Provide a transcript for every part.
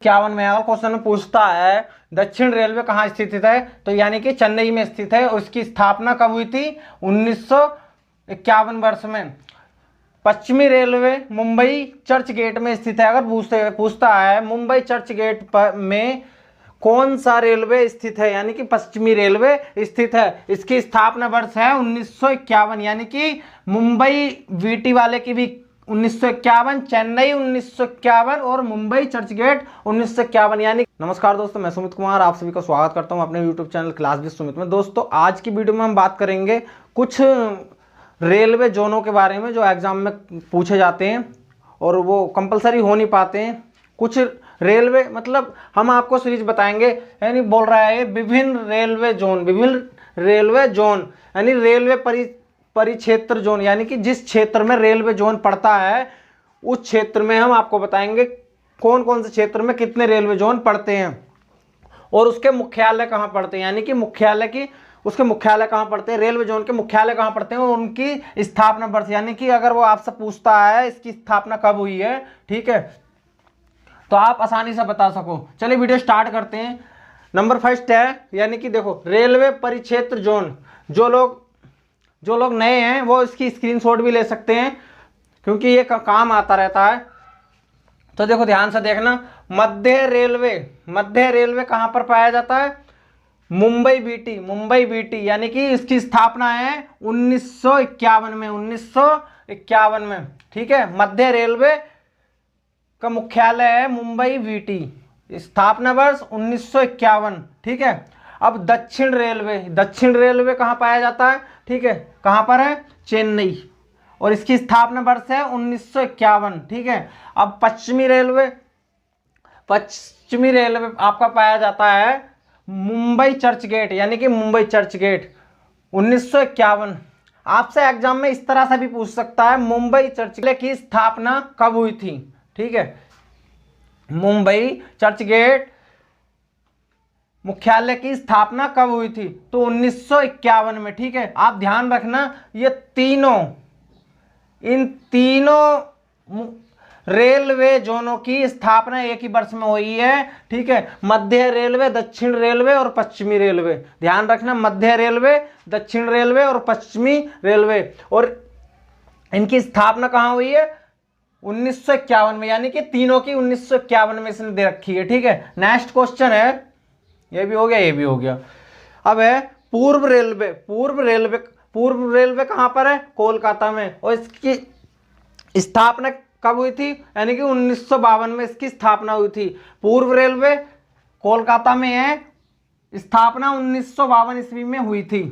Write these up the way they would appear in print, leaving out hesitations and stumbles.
51 में अगर क्वेश्चन में पूछता है दक्षिण रेलवे कहाँ स्थित है, तो यानी कि चेन्नई में स्थित है। उसकी स्थापना कब हुई थी? 1951 वर्ष में। पश्चिमी रेलवे मुंबई चर्च गेट में स्थित है। अगर पूछता है मुंबई चर्च गेट पर में कौन सा रेलवे स्थित है, यानी कि पश्चिमी रेलवे स्थित है। इसकी स्थापना वर्ष है 1951, यानी कि मुंबई वीटी वाले की भी 1951, चेन्नई 1951 और मुंबई चर्च गेट 1951 यानी। नमस्कार दोस्तों, मैं सुमित कुमार आप सभी का स्वागत करता हूं अपने YouTube channel class with Sumit में। दोस्तों आज की वीडियो में हम बात करेंगे कुछ रेलवे जोनों के बारे में जो एग्जाम में पूछे जाते हैं और वो कंपलसरी हो नहीं पाते हैं। कुछ रेलवे मतलब हम आपको सीरीज बताएंगे, यानी बोल रहा है विभिन्न रेलवे जोन यानी रेलवे परिक्षेत्र जोन, यानी कि जिस क्षेत्र में रेलवे जोन पड़ता है उस क्षेत्र में हम आपको बताएंगे कौन कौन से क्षेत्र में कितने रेलवे जोन पड़ते हैं और उसके मुख्यालय कहाँ पड़ते हैं, यानी कि उसके मुख्यालय कहाँ पड़ते हैं, रेलवे जोन के मुख्यालय कहाँ पड़ते हैं और उनकी स्थापना वर्ष, यानी कि अगर वो आपसे पूछता है इसकी स्थापना कब हुई है, ठीक है, तो आप आसानी से बता सको। चलिए वीडियो स्टार्ट करते हैं। नंबर फर्स्ट है, यानी कि देखो रेलवे परिक्षेत्र जोन। जो लोग नए हैं वो इसकी स्क्रीनशॉट भी ले सकते हैं क्योंकि ये काम आता रहता है। तो देखो ध्यान से देखना, मध्य रेलवे कहाँ पर पाया जाता है? मुंबई बीटी, यानी कि इसकी स्थापना है 1951 में, ठीक है। मध्य रेलवे का मुख्यालय है मुंबई बीटी, स्थापना वर्ष 1951, ठीक है। अब दक्षिण रेलवे कहाँ पाया जाता है, ठीक है, कहाँ पर है? चेन्नई, और इसकी स्थापना वर्ष है 1951, ठीक है। अब पश्चिमी रेलवे आपका पाया जाता है मुंबई चर्च गेट, यानी कि मुंबई चर्च गेट 1951। आपसे एग्जाम में इस तरह से भी पूछ सकता है मुंबई चर्च गेट की स्थापना कब हुई थी, ठीक है। मुंबई चर्च गेट मुख्यालय की स्थापना कब हुई थी? तो 1951 में, ठीक है। आप ध्यान रखना इन तीनों रेलवे जोनों की स्थापना एक ही वर्ष में हुई है, ठीक है। मध्य रेलवे, दक्षिण रेलवे और पश्चिमी रेलवे, ध्यान रखना, मध्य रेलवे, दक्षिण रेलवे और पश्चिमी रेलवे, और इनकी स्थापना कहाँ हुई है? 1951 में, यानी कि तीनों की 1951 में इसने दे रखी है, ठीक है। नेक्स्ट क्वेश्चन है, ये भी हो गया। अब है पूर्व रेलवे कहां पर है? कोलकाता में, और इसकी स्थापना कब हुई थी? यानी कि 1952 में इसकी स्थापना हुई थी। पूर्व रेलवे कोलकाता में है, स्थापना 1952 ईस्वी में हुई थी।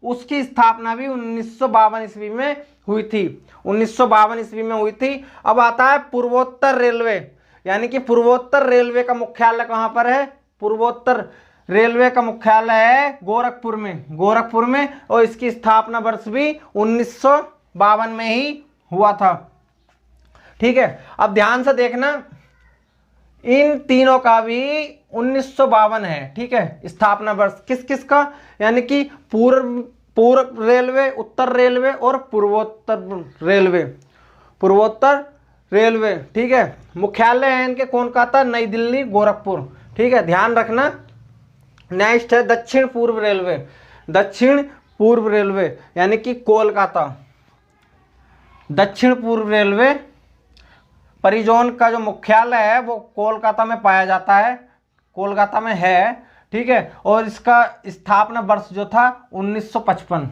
उसकी स्थापना भी 1952 ईस्वी में हुई थी, 1952 ईस्वी में हुई थी। अब आता है पूर्वोत्तर रेलवे, यानी कि पूर्वोत्तर रेलवे का मुख्यालय कहां पर है? पूर्वोत्तर रेलवे का मुख्यालय है गोरखपुर में, और इसकी स्थापना वर्ष भी 1952 में ही हुआ था, ठीक है। अब ध्यान से देखना, इन तीनों का भी 1952 है, ठीक है, स्थापना वर्ष। किस का? यानी कि पूर्व रेलवे, उत्तर रेलवे और पूर्वोत्तर रेलवे, ठीक है। मुख्यालय है इनके कोलकाता, नई दिल्ली, गोरखपुर, ठीक है, ध्यान रखना। नेक्स्ट है दक्षिण पूर्व रेलवे, यानी कि कोलकाता। दक्षिण पूर्व रेलवे परिजोन का जो मुख्यालय है वो कोलकाता में पाया जाता है, कोलकाता में है, ठीक है। और इसका स्थापना वर्ष जो था 1955,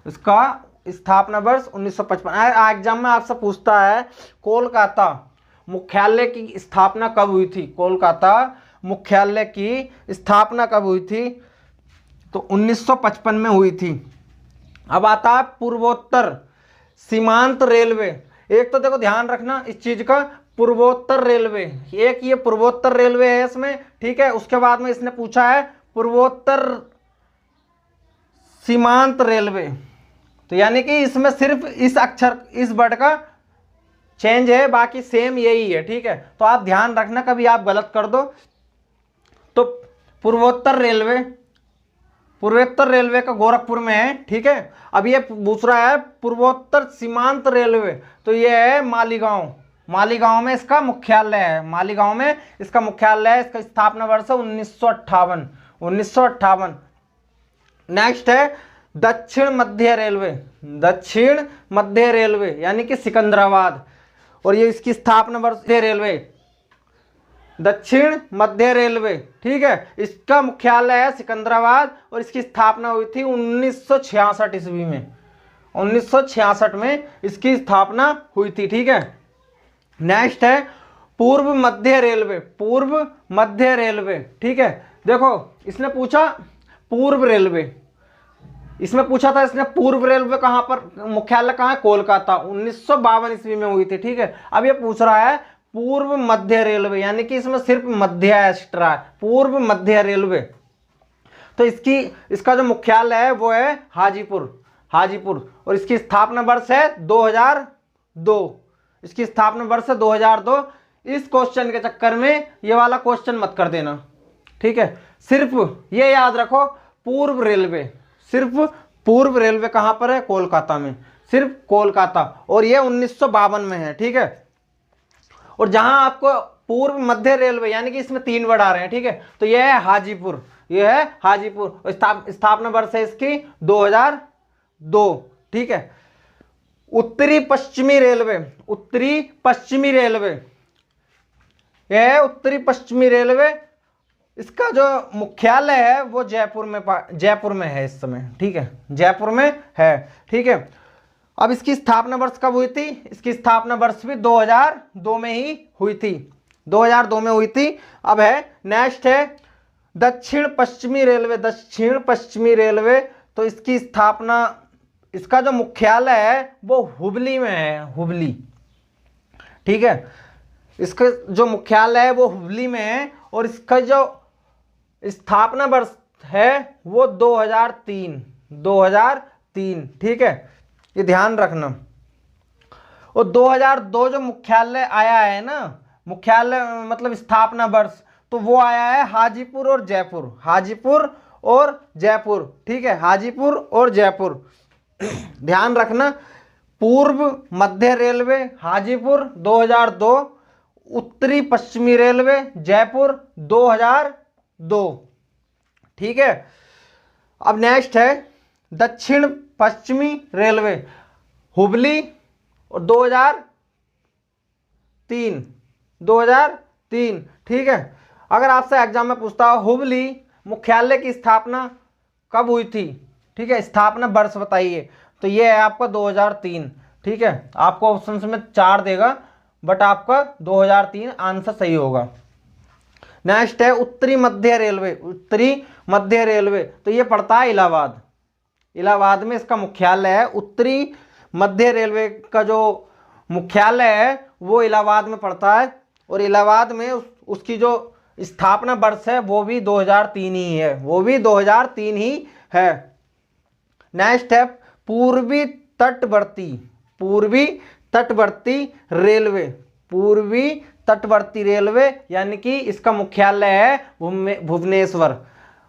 इसका स्थापना वर्ष 1955। एग्जाम में आपसे पूछता है कोलकाता मुख्यालय की स्थापना कब हुई थी? कोलकाता मुख्यालय की स्थापना कब हुई थी? तो 1955 में हुई थी। अब आता है पूर्वोत्तर सीमांत रेलवे। एक तो देखो ध्यान रखना इस चीज का, पूर्वोत्तर रेलवे, एक ये पूर्वोत्तर रेलवे है इसमें, ठीक है। उसके बाद में इसने पूछा है पूर्वोत्तर सीमांत रेलवे, तो यानी कि इसमें सिर्फ इस वर्ड का चेंज है, बाकी सेम यही है, ठीक है। तो आप ध्यान रखना कभी आप गलत कर दो तो पूर्वोत्तर रेलवे का गोरखपुर में है, ठीक है। अब ये पूछ रहा है पूर्वोत्तर सीमांत रेलवे, तो ये है मालीगांव, मालीगांव में इसका मुख्यालय है, मालीगांव में इसका मुख्यालय है। इसका स्थापना वर्ष है 1958, 1958। नेक्स्ट है दक्षिण मध्य रेलवे, दक्षिण मध्य रेलवे यानी कि सिकंदराबाद, और ये इसकी स्थापना वर्ष रेलवे, दक्षिण मध्य रेलवे, ठीक है। इसका मुख्यालय है सिकंदराबाद और इसकी स्थापना हुई थी 1966 ईस्वी में, 1966 में इसकी स्थापना हुई थी, ठीक है। नेक्स्ट है पूर्व मध्य रेलवे, पूर्व मध्य रेलवे, ठीक है। देखो इसने पूछा पूर्व रेलवे, इसमें पूछा था इसने पूर्व रेलवे कहां पर, मुख्यालय कहां है, कोलकाता, 1952 ईस्वी में हुई थी, ठीक है। अब ये पूछ रहा है पूर्व मध्य रेलवे यानी कि इसमें सिर्फ मध्य एक्स्ट्रा है, पूर्व मध्य रेलवे। तो इसका जो मुख्यालय है वो है हाजीपुर, हाजीपुर, और इसकी स्थापना वर्ष है 2002, इसकी स्थापना वर्ष है 2002। इस क्वेश्चन के चक्कर में ये वाला क्वेश्चन मत कर देना, ठीक है। सिर्फ ये याद रखो पूर्व रेलवे, सिर्फ पूर्व रेलवे कहां पर है, कोलकाता में, सिर्फ कोलकाता, और ये 1952 में है, ठीक है। और जहां आपको पूर्व मध्य रेलवे यानी कि इसमें 3 वर्ड आ रहे हैं, ठीक है, तो यह है हाजीपुर, यह है हाजीपुर। स्थापना वर्ष है इसकी 2002, ठीक है। उत्तरी पश्चिमी रेलवे, उत्तरी पश्चिमी रेलवे, यह है उत्तरी पश्चिमी रेलवे। इसका जो मुख्यालय है वो जयपुर में है इस समय, ठीक है, जयपुर में है, ठीक है। अब इसकी स्थापना वर्ष कब हुई थी, इसकी स्थापना वर्ष भी 2002 में ही हुई थी, 2002 में हुई थी। अब है नेक्स्ट है दक्षिण पश्चिमी रेलवे, दक्षिण पश्चिमी रेलवे। तो इसकी स्थापना, इसका जो मुख्यालय है वो हुबली में है, हुबली, ठीक है। इसका जो मुख्यालय है वो हुबली में है और इसका जो स्थापना वर्ष है वो 2003, 2003, ठीक है, ये ध्यान रखना। और 2002 जो मुख्यालय आया है ना, मुख्यालय मतलब स्थापना वर्ष, तो वो आया है हाजीपुर और जयपुर, हाजीपुर और जयपुर, ठीक है, हाजीपुर और जयपुर। ध्यान रखना पूर्व मध्य रेलवे हाजीपुर 2002, उत्तरी पश्चिमी रेलवे जयपुर 2002, ठीक है। अब नेक्स्ट है दक्षिण पश्चिमी रेलवे हुबली और 2003, 2003, ठीक है। अगर आपसे एग्जाम में पूछता हो हुबली मुख्यालय की स्थापना कब हुई थी, ठीक है, स्थापना वर्ष बताइए, तो ये है आपका 2003, ठीक है। आपको ऑप्शन में 4 देगा बट आपका 2003 आंसर सही होगा। नेक्स्ट है उत्तरी मध्य रेलवे, उत्तरी मध्य रेलवे, तो ये पड़ता है इलाहाबाद, इलाहाबाद में इसका मुख्यालय है। उत्तरी मध्य रेलवे का जो मुख्यालय है वो इलाहाबाद में पड़ता है और इलाहाबाद में उसकी जो स्थापना वर्ष है वो भी 2003 ही है, वो भी 2003 ही है। नेक्स्ट है पूर्वी तटवर्ती, पूर्वी तटवर्ती रेलवे, पूर्वी तटवर्ती रेलवे यानी कि इसका मुख्यालय है भुवनेश्वर,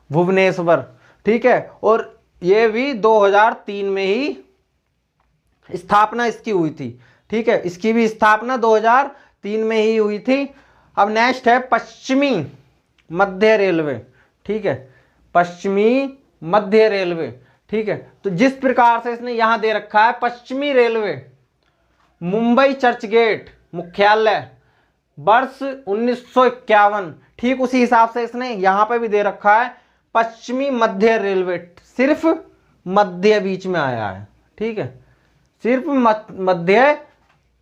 भुवनेश्वर, ठीक है। और ये भी 2003 में ही स्थापना इसकी हुई थी, ठीक है, इसकी भी स्थापना 2003 में ही हुई थी। अब नेक्स्ट है पश्चिमी मध्य रेलवे, ठीक है, पश्चिमी मध्य रेलवे, ठीक है। तो जिस प्रकार से इसने यहां दे रखा है पश्चिमी रेलवे मुंबई चर्चगेट मुख्यालय वर्ष 1951, ठीक उसी हिसाब से इसने यहां पे भी दे रखा है पश्चिमी मध्य रेलवे, सिर्फ मध्य बीच में आया है, ठीक है, सिर्फ मध्य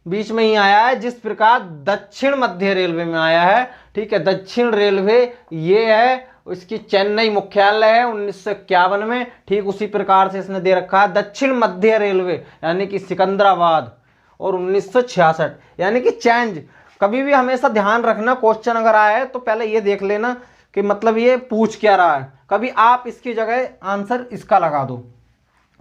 बीच में ही आया है, जिस प्रकार दक्षिण मध्य रेलवे में आया है, ठीक है। दक्षिण रेलवे ये है, इसकी चेन्नई मुख्यालय है 1951 में, ठीक उसी प्रकार से इसने दे रखा है दक्षिण मध्य रेलवे यानी कि सिकंदराबाद और 1966, यानी कि चेंज। कभी भी हमेशा ध्यान रखना क्वेश्चन अगर आए तो पहले ये देख लेना कि मतलब ये पूछ क्या रहा है, कभी आप इसकी जगह आंसर इसका लगा दो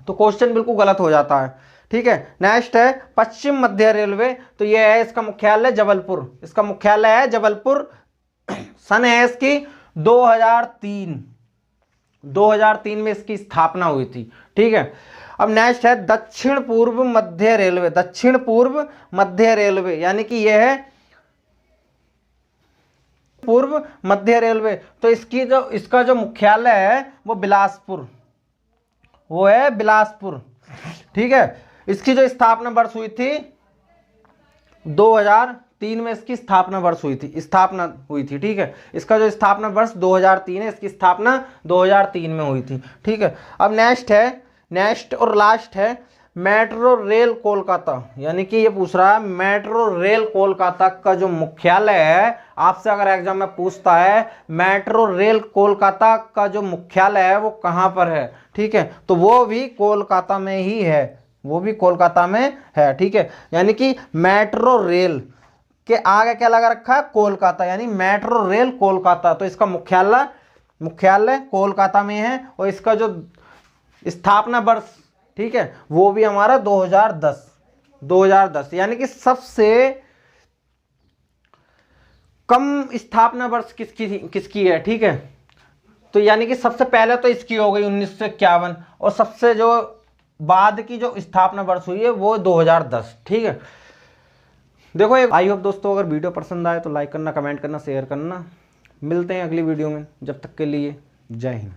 तो क्वेश्चन बिल्कुल गलत हो जाता है, ठीक है। नेक्स्ट है पश्चिम मध्य रेलवे, तो ये है इसका मुख्यालय जबलपुर, इसका मुख्यालय है जबलपुर। सन है इसकी 2003, 2003 में इसकी स्थापना हुई थी, ठीक है। अब नेक्स्ट है दक्षिण पूर्व मध्य रेलवे। दक्षिण पूर्व मध्य रेलवे यानी कि यह है पूर्व मध्य रेलवे। तो इसका जो मुख्यालय है वो बिलासपुर, वो है बिलासपुर। ठीक है, इसकी जो स्थापना वर्ष हुई थी 2003 में, इसकी स्थापना वर्ष हुई थी। ठीक है, इसका जो स्थापना वर्ष 2003 है, इसकी स्थापना 2003 में हुई थी। ठीक है, अब नेक्स्ट और लास्ट है मेट्रो रेल कोलकाता। यानी कि ये पूछ रहा है मेट्रो रेल कोलकाता का जो मुख्यालय है, आपसे अगर एग्जाम में पूछता है मेट्रो रेल कोलकाता का जो मुख्यालय है वो कहाँ पर है, ठीक है, तो वो भी कोलकाता में ही है, वो भी कोलकाता में है। ठीक है, यानी कि मेट्रो रेल के आगे क्या लगा रखा है, कोलकाता, यानी मेट्रो रेल कोलकाता। तो इसका मुख्यालय कोलकाता में है और इसका जो स्थापना वर्ष, ठीक है, वो भी हमारा 2010। यानी कि सबसे कम स्थापना वर्ष किसकी है। ठीक है, तो यानी कि सबसे पहले तो इसकी हो गई 1951 और सबसे जो बाद की जो स्थापना वर्ष हुई है वो 2010। ठीक है, देखो आई होप दोस्तों अगर वीडियो पसंद आए तो लाइक करना, कमेंट करना, शेयर करना। मिलते हैं अगली वीडियो में, जब तक के लिए जय हिंद।